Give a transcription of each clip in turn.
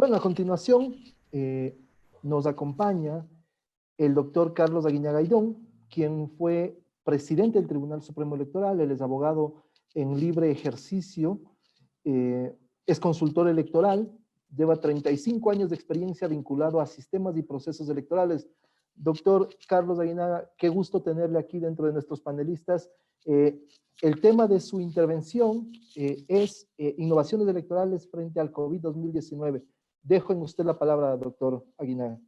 Bueno, a continuación nos acompaña el doctor Carlos Aguinaga Aydón, quien fue presidente del Tribunal Supremo Electoral. Él es abogado en libre ejercicio, es consultor electoral, lleva 35 años de experiencia vinculado a sistemas y procesos electorales. Doctor Carlos Aguinaga, qué gusto tenerle aquí dentro de nuestros panelistas. El tema de su intervención es innovaciones electorales frente al COVID-2019. Dejo en usted la palabra, doctor Aguinaga.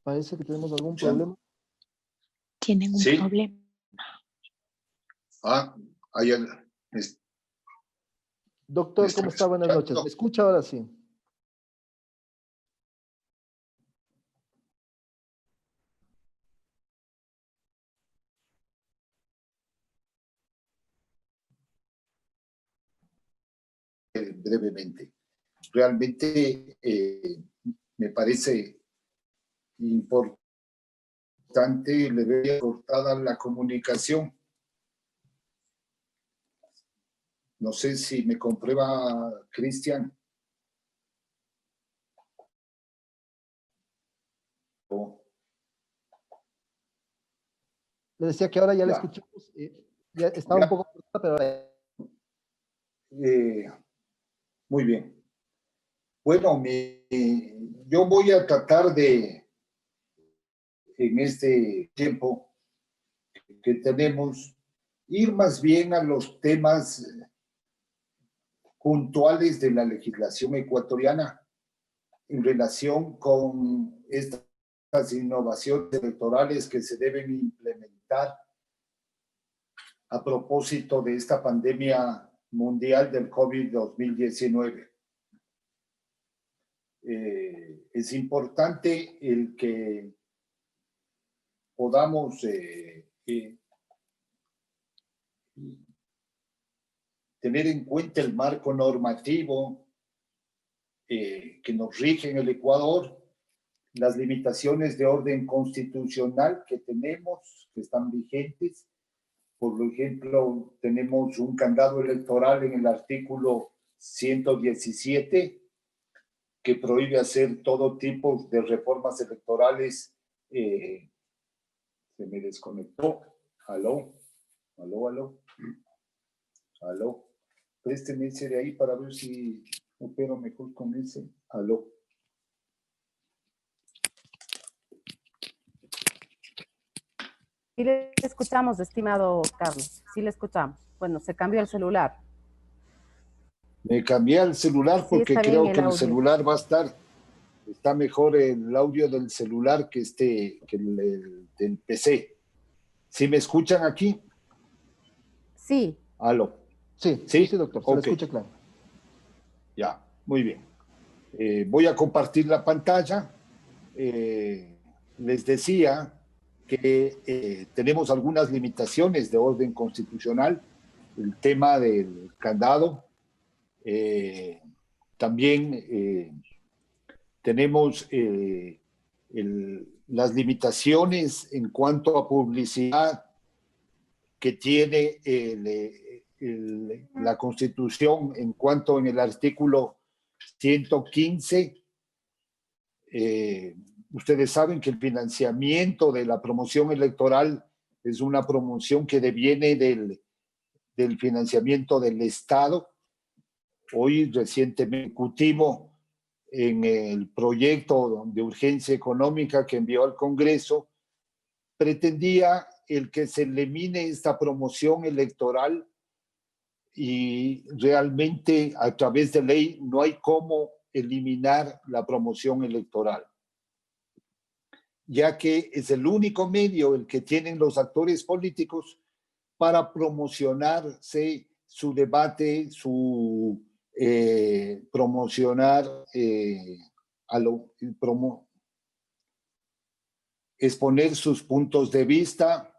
Parece que tenemos algún problema. Tienen un problema. Hay Doctor, ¿cómo está? Buenas noches. ¿Me escucha ahora sí? brevemente. Realmente me parece importante, le veo cortada la comunicación. No sé si me comprueba Cristian. Le decía que ahora ya le escuchamos. Ya estaba un poco cortada, pero ahora... Muy bien. Bueno, yo voy a tratar de, en este tiempo que tenemos, ir más bien a los temas puntuales de la legislación ecuatoriana en relación con estas innovaciones electorales que se deben implementar a propósito de esta pandemia mundial del COVID-2019. Es importante el que podamos tener en cuenta el marco normativo que nos rige en el Ecuador, las limitaciones de orden constitucional que tenemos, que están vigentes. Por ejemplo, tenemos un candado electoral en el artículo 117 que prohíbe hacer todo tipo de reformas electorales. Se me desconectó. Aló. Présteme ese de ahí para ver si opero mejor con ese. Aló. Sí le escuchamos, estimado Carlos. Sí le escuchamos. Bueno, se cambió el celular. Me cambié al celular porque sí, creo que el audio. celular va a estar. Está mejor el audio del celular que el del PC. ¿Sí me escuchan aquí? Sí. Aló. Sí, doctor. Se le escucha claro. Ya, muy bien. Voy a compartir la pantalla. Les decía que tenemos algunas limitaciones de orden constitucional. El tema del candado. También tenemos las limitaciones en cuanto a publicidad que tiene la Constitución en cuanto en el artículo 115. Ustedes saben que el financiamiento de la promoción electoral es una promoción que deviene del financiamiento del Estado. Hoy recientemente discutimos en el proyecto de urgencia económica que envió al Congreso, pretendía el que se elimine esta promoción electoral y realmente a través de ley no hay cómo eliminar la promoción electoral, ya que es el único medio el que tienen los actores políticos para promocionarse su debate, promocionar exponer sus puntos de vista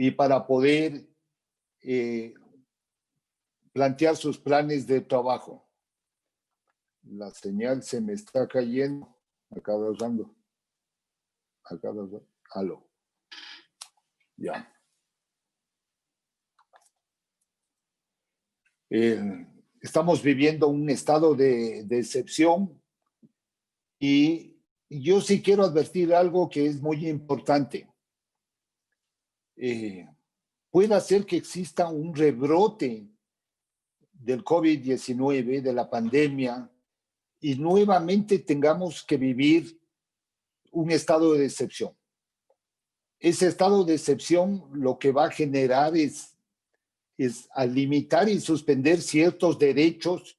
y para poder plantear sus planes de trabajo. La señal se me está cayendo. Acaba usando. Aló. Ya. Estamos viviendo un estado de excepción y yo sí quiero advertir algo que es muy importante. Puede ser que exista un rebrote del COVID-19, de la pandemia, y nuevamente tengamos que vivir un estado de excepción. Ese estado de excepción lo que va a generar es a limitar y suspender ciertos derechos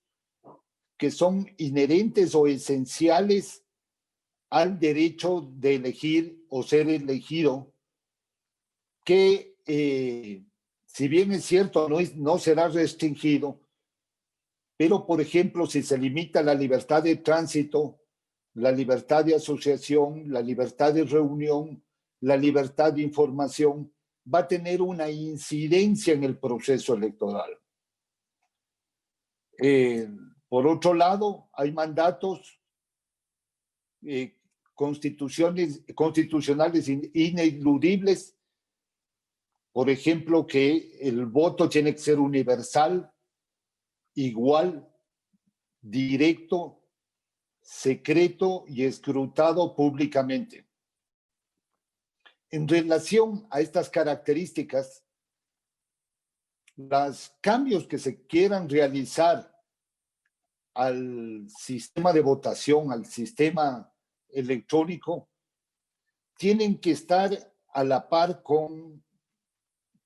que son inherentes o esenciales al derecho de elegir o ser elegido, que si bien es cierto, no será restringido, pero por ejemplo, si se limita la libertad de tránsito, la libertad de asociación, la libertad de reunión, la libertad de información, va a tener una incidencia en el proceso electoral. Por otro lado, hay mandatos constitucionales ineludibles, por ejemplo, que el voto tiene que ser universal, igual, directo, secreto y escrutado públicamente. En relación a estas características, los cambios que se quieran realizar al sistema de votación, al sistema electrónico, tienen que estar a la par con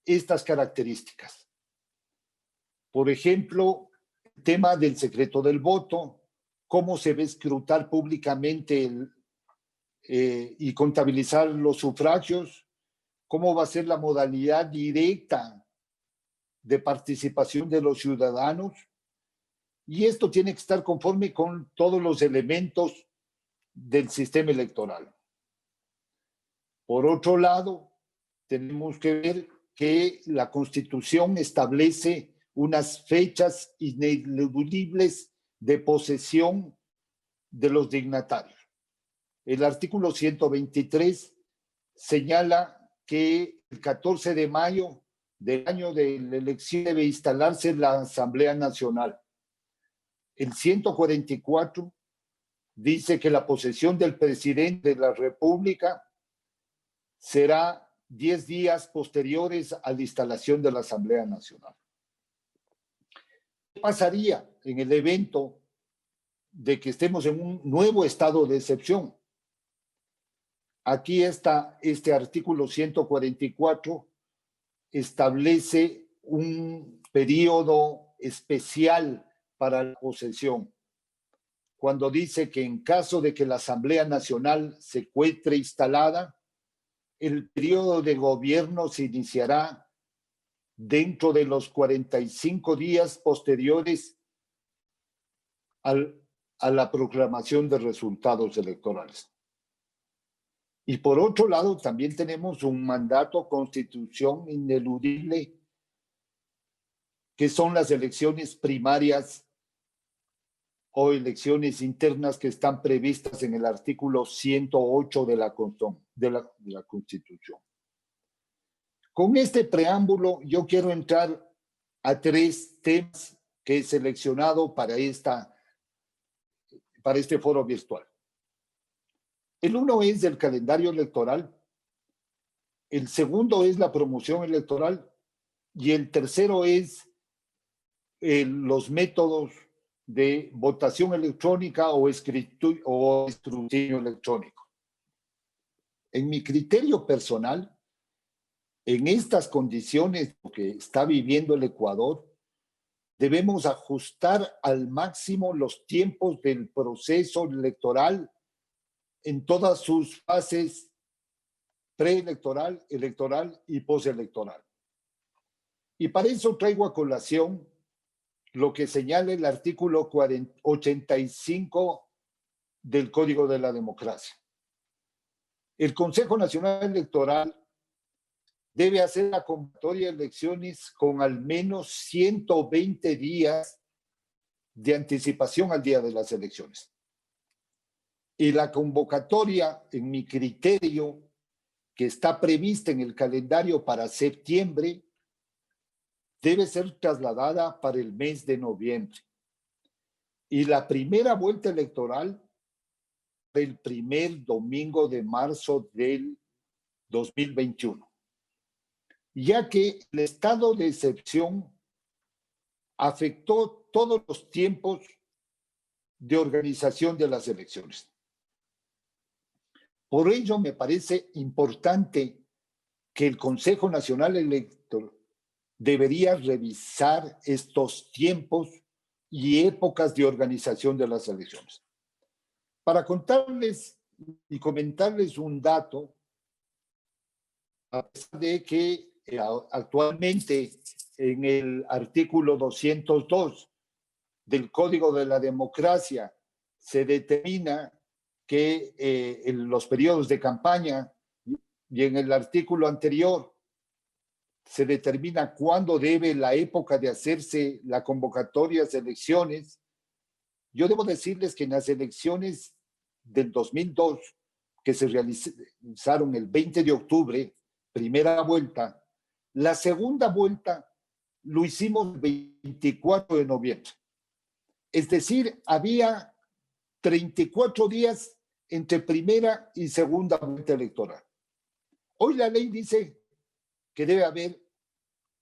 estas características. Por ejemplo, el tema del secreto del voto, cómo se va a escrutar públicamente y contabilizar los sufragios, cómo va a ser la modalidad directa de participación de los ciudadanos, y esto tiene que estar conforme con todos los elementos del sistema electoral. Por otro lado, tenemos que ver que la Constitución establece unas fechas ineludibles de posesión de los dignatarios. El artículo 123 señala que el 14 de mayo del año de la elección debe instalarse la Asamblea Nacional. El 144 dice que la posesión del presidente de la República será 10 días posteriores a la instalación de la Asamblea Nacional. ¿Qué pasaría en el evento de que estemos en un nuevo estado de excepción? Aquí está este artículo 144, establece un periodo especial para la posesión, cuando dice que en caso de que la Asamblea Nacional se encuentre instalada, el periodo de gobierno se iniciará dentro de los 45 días posteriores a la proclamación de resultados electorales. Y por otro lado, también tenemos un mandato constitución ineludible, que son las elecciones primarias o elecciones internas que están previstas en el artículo 108 de la Constitución. Con este preámbulo, yo quiero entrar a 3 temas que he seleccionado para este foro virtual. El uno es el calendario electoral, el segundo es la promoción electoral y el tercero es los métodos de votación electrónica o escrutinio electrónico. En mi criterio personal, en estas condiciones que está viviendo el Ecuador, debemos ajustar al máximo los tiempos del proceso electoral en todas sus fases preelectoral, electoral y postelectoral. Y para eso traigo a colación lo que señala el artículo 85 del Código de la Democracia. El Consejo Nacional Electoral debe hacer la convocatoria de elecciones con al menos 120 días de anticipación al día de las elecciones. Y la convocatoria, en mi criterio, que está prevista en el calendario para septiembre, debe ser trasladada para el mes de noviembre. Y la primera vuelta electoral, el primer domingo de marzo del 2021. Ya que el estado de excepción afectó todos los tiempos de organización de las elecciones. Por ello, me parece importante que el Consejo Nacional Electoral debería revisar estos tiempos y épocas de organización de las elecciones. Para contarles y comentarles un dato, a pesar de que actualmente en el artículo 202 del Código de la Democracia se determina que en los periodos de campaña y en el artículo anterior se determina cuándo debe la época de hacerse la convocatoria de elecciones. Yo debo decirles que en las elecciones del 2002, que se realizaron el 20 de octubre, primera vuelta, la segunda vuelta lo hicimos el 24 de noviembre. Es decir, había 34 días entre primera y segunda vuelta electoral. Hoy la ley dice que debe haber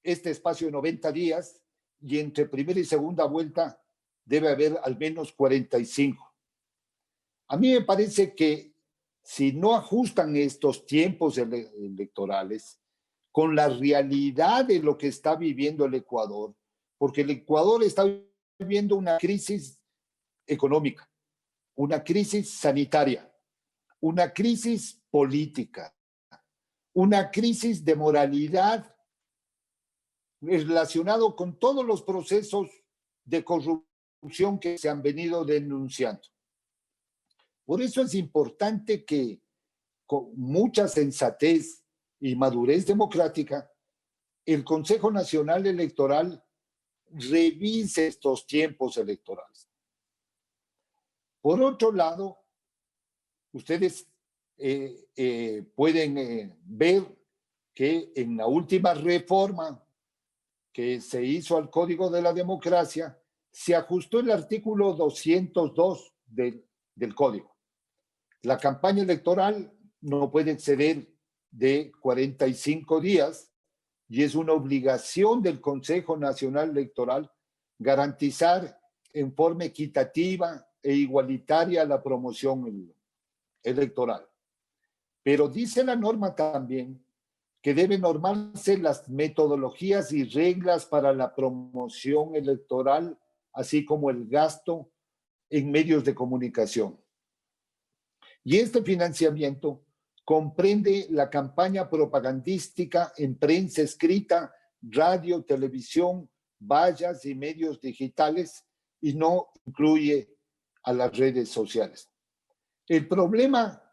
este espacio de 90 días y entre primera y segunda vuelta debe haber al menos 45. A mí me parece que si no ajustan estos tiempos electorales con la realidad de lo que está viviendo el Ecuador, porque el Ecuador está viviendo una crisis económica, una crisis sanitaria, una crisis política, una crisis de moralidad relacionado con todos los procesos de corrupción que se han venido denunciando. Por eso es importante que con mucha sensatez y madurez democrática, el Consejo Nacional Electoral revise estos tiempos electorales. Por otro lado, ustedes pueden ver que en la última reforma que se hizo al Código de la Democracia, se ajustó el artículo 202 del Código. La campaña electoral no puede exceder de 45 días y es una obligación del Consejo Nacional Electoral garantizar en forma equitativa e igualitaria la promoción electoral. Pero dice la norma también que deben normarse las metodologías y reglas para la promoción electoral, así como el gasto en medios de comunicación. Y este financiamiento comprende la campaña propagandística en prensa escrita, radio, televisión, vallas y medios digitales, y no incluye a las redes sociales. El problema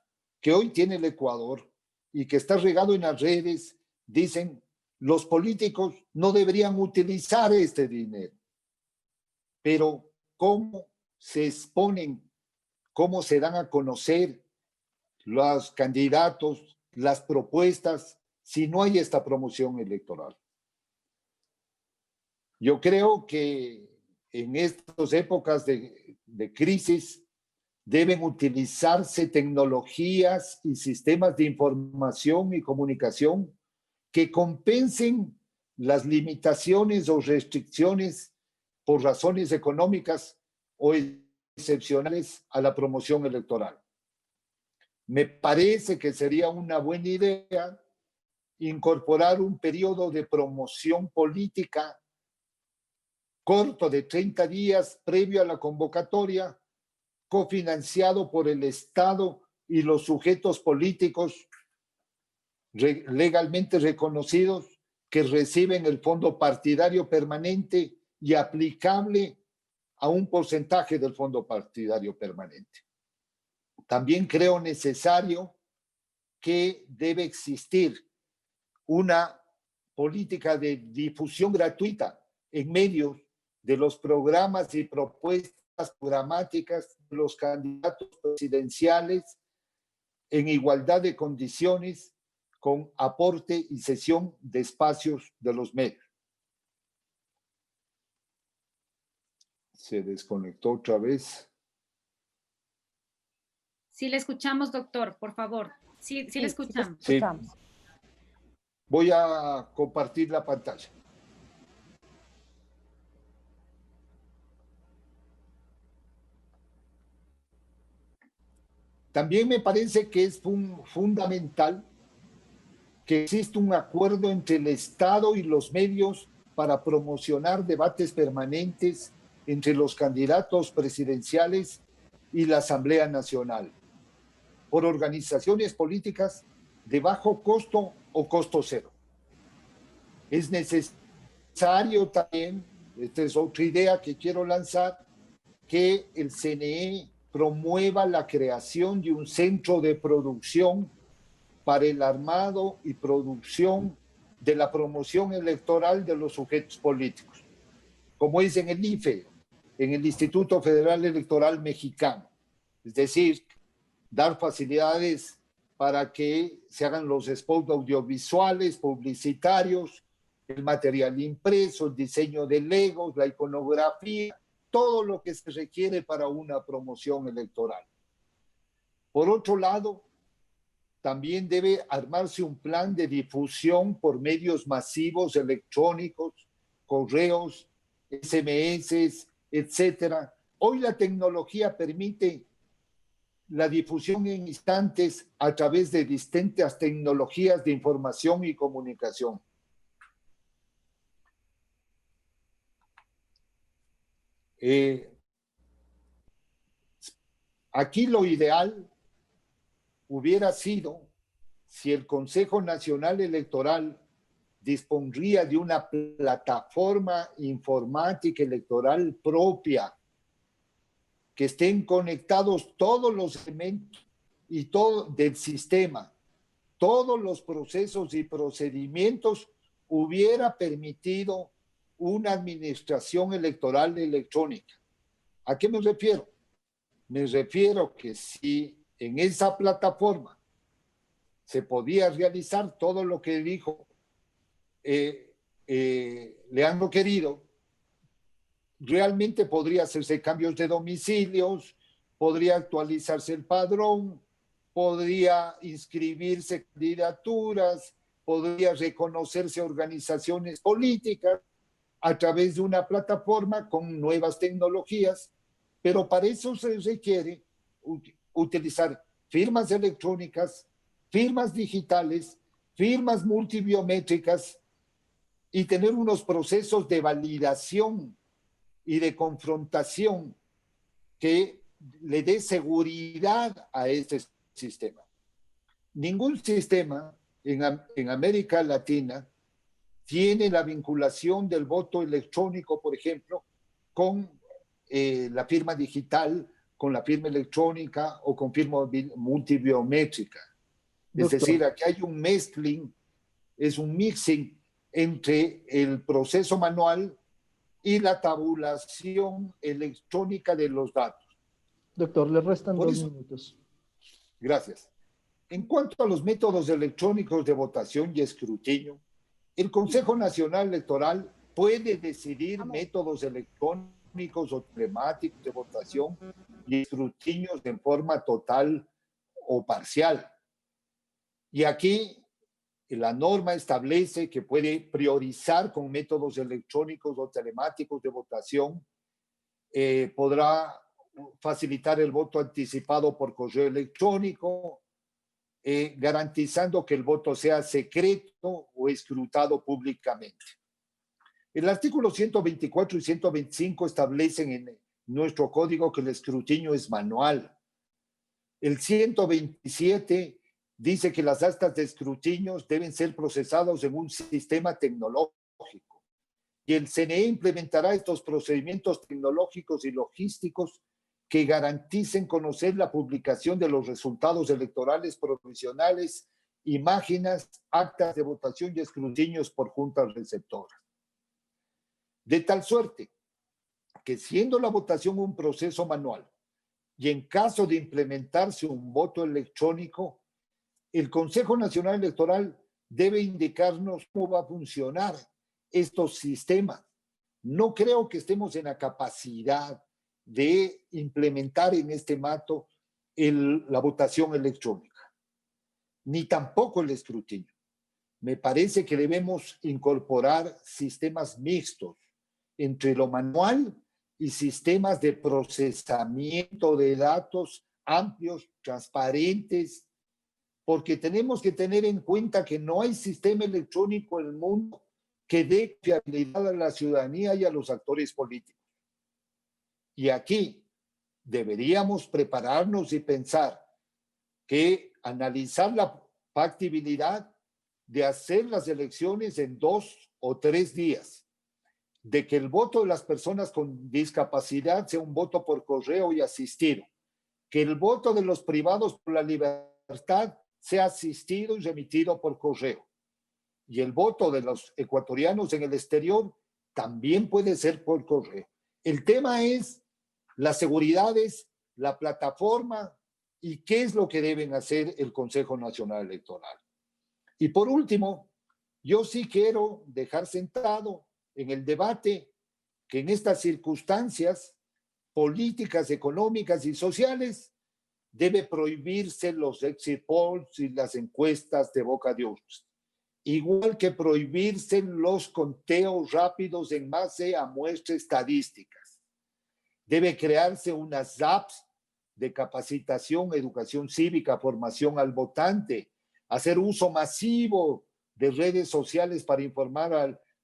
que hoy tiene el Ecuador y que está regado en las redes, dicen, los políticos no deberían utilizar este dinero. Pero ¿cómo se exponen, cómo se dan a conocer los candidatos, las propuestas, si no hay esta promoción electoral? Yo creo que en estas épocas de crisis deben utilizarse tecnologías y sistemas de información y comunicación que compensen las limitaciones o restricciones por razones económicas o excepcionales a la promoción electoral. Me parece que sería una buena idea incorporar un periodo de promoción política corto de 30 días previo a la convocatoria, cofinanciado por el Estado y los sujetos políticos legalmente reconocidos que reciben el fondo partidario permanente y aplicable a un porcentaje del fondo partidario permanente. También creo necesario que debe existir una política de difusión gratuita en medios de los programas y propuestas programáticas de los candidatos presidenciales en igualdad de condiciones, con aporte y cesión de espacios de los medios. Se desconectó otra vez. Sí, le escuchamos, doctor, por favor. Sí, le escuchamos. Sí. Voy a compartir la pantalla. También me parece que es fundamental que exista un acuerdo entre el Estado y los medios para promocionar debates permanentes entre los candidatos presidenciales y la Asamblea Nacional, por organizaciones políticas de bajo costo o costo cero. Es necesario también, esta es otra idea que quiero lanzar, que el CNE promueva la creación de un centro de producción para el armado y producción de la promoción electoral de los sujetos políticos, como es en el IFE, en el Instituto Federal Electoral Mexicano. Es decir, dar facilidades para que se hagan los spots audiovisuales, publicitarios, el material impreso, el diseño de legos, la iconografía, todo lo que se requiere para una promoción electoral. Por otro lado, también debe armarse un plan de difusión por medios masivos electrónicos, correos, SMS, etcétera. Hoy la tecnología permite la difusión en instantes a través de distintas tecnologías de información y comunicación. Aquí lo ideal hubiera sido si el Consejo Nacional Electoral dispondría de una plataforma informática electoral propia, que estén conectados todos los elementos y todo del sistema, todos los procesos y procedimientos, hubiera permitido una administración electoral electrónica. ¿A qué me refiero? Me refiero que si en esa plataforma se podía realizar todo lo que dijo Leandro Querido, realmente podría hacerse cambios de domicilios, podría actualizarse el padrón, podría inscribirse candidaturas, podría reconocerse organizaciones políticas a través de una plataforma con nuevas tecnologías, pero para eso se requiere utilizar firmas electrónicas, firmas digitales, firmas multibiométricas y tener unos procesos de validación y de confrontación que le dé seguridad a este sistema. Ningún sistema en América Latina tiene la vinculación del voto electrónico, por ejemplo, con la firma digital, con la firma electrónica o con firma multibiométrica. Es decir, aquí hay un mezcling, es un mixing entre el proceso manual y la tabulación electrónica de los datos. Doctor, le restan 2 minutos. Gracias. En cuanto a los métodos electrónicos de votación y escrutinio, el Consejo Nacional Electoral puede decidir métodos electrónicos o telemáticos de votación y escrutinios en forma total o parcial. Y aquí la norma establece que puede priorizar con métodos electrónicos o telemáticos de votación, podrá facilitar el voto anticipado por correo electrónico, garantizando que el voto sea secreto o escrutado públicamente. El artículo 124 y 125 establecen en nuestro código que el escrutinio es manual. El 127 dice que las actas de escrutinios deben ser procesados en un sistema tecnológico y el CNE implementará estos procedimientos tecnológicos y logísticos que garanticen conocer la publicación de los resultados electorales provisionales imágenes, actas de votación y escrutinios por juntas receptoras. De tal suerte que siendo la votación un proceso manual y en caso de implementarse un voto electrónico, el Consejo Nacional Electoral debe indicarnos cómo va a funcionar estos sistemas. No creo que estemos en la capacidad de implementar en este mato la votación electrónica, ni tampoco el escrutinio. Me parece que debemos incorporar sistemas mixtos entre lo manual y sistemas de procesamiento de datos amplios, transparentes, porque tenemos que tener en cuenta que no hay sistema electrónico en el mundo que dé fiabilidad a la ciudadanía y a los actores políticos. Y aquí deberíamos prepararnos y pensar que analizar la factibilidad de hacer las elecciones en 2 o 3 días, de que el voto de las personas con discapacidad sea un voto por correo y asistido, que el voto de los privados por la libertad sea asistido y remitido por correo, y el voto de los ecuatorianos en el exterior también puede ser por correo. El tema es las seguridades, la plataforma y qué es lo que deben hacer el Consejo Nacional Electoral. Y por último, yo sí quiero dejar sentado en el debate que en estas circunstancias políticas, económicas y sociales debe prohibirse los exit polls y las encuestas de boca de urna, igual que prohibirse los conteos rápidos en base a muestras estadísticas. Debe crearse unas apps de capacitación, educación cívica, formación al votante, hacer uso masivo de redes sociales para informar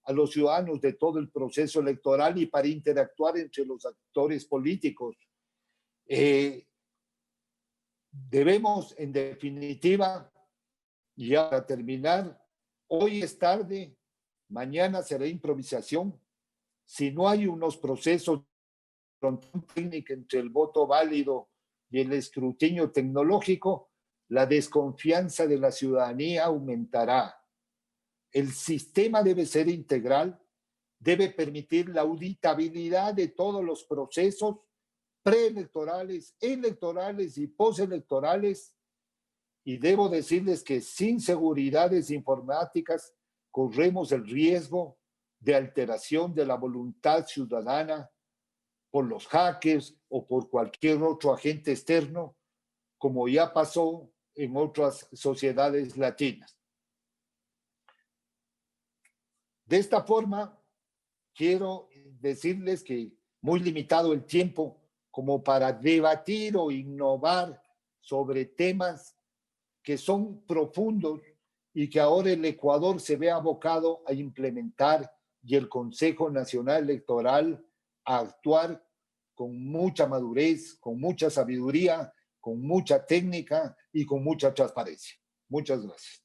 a los ciudadanos de todo el proceso electoral y para interactuar entre los actores políticos. Debemos, en definitiva, ya para terminar, hoy es tarde, mañana será improvisación. Si no hay unos procesos técnicos entre el voto válido y el escrutinio tecnológico, la desconfianza de la ciudadanía aumentará. El sistema debe ser integral, debe permitir la auditabilidad de todos los procesos preelectorales, electorales y postelectorales, y debo decirles que sin seguridades informáticas corremos el riesgo de alteración de la voluntad ciudadana por los hackers o por cualquier otro agente externo, como ya pasó en otras sociedades latinas. De esta forma, quiero decirles que muy limitado el tiempo como para debatir o innovar sobre temas que son profundos y que ahora el Ecuador se ve abocado a implementar y el Consejo Nacional Electoral a actuar con mucha madurez, con mucha sabiduría, con mucha técnica y con mucha transparencia. Muchas gracias.